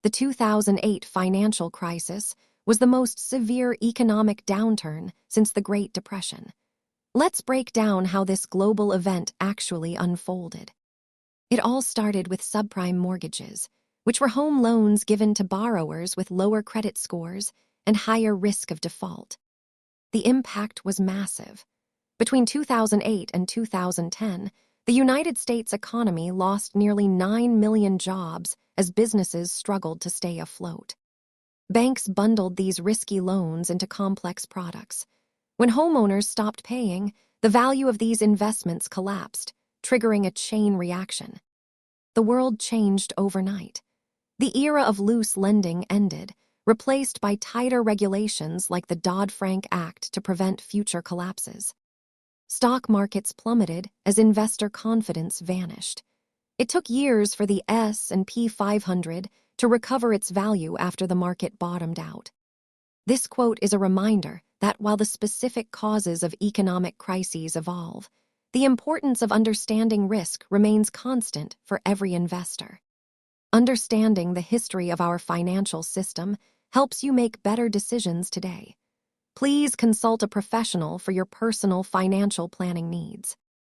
The 2008 financial crisis was the most severe economic downturn since the Great Depression. Let's break down how this global event actually unfolded. It all started with subprime mortgages, which were home loans given to borrowers with lower credit scores and higher risk of default. The impact was massive. Between 2008 and 2010, the United States economy lost nearly 9 million jobs as businesses struggled to stay afloat. Banks bundled these risky loans into complex products. When homeowners stopped paying, the value of these investments collapsed, triggering a chain reaction. The world changed overnight. The era of loose lending ended, replaced by tighter regulations like the Dodd-Frank Act to prevent future collapses. Stock markets plummeted as investor confidence vanished. It took years for the S&P 500 to recover its value after the market bottomed out. This quote is a reminder that while the specific causes of economic crises evolve, the importance of understanding risk remains constant for every investor. Understanding the history of our financial system helps you make better decisions today. Please consult a professional for your personal financial planning needs.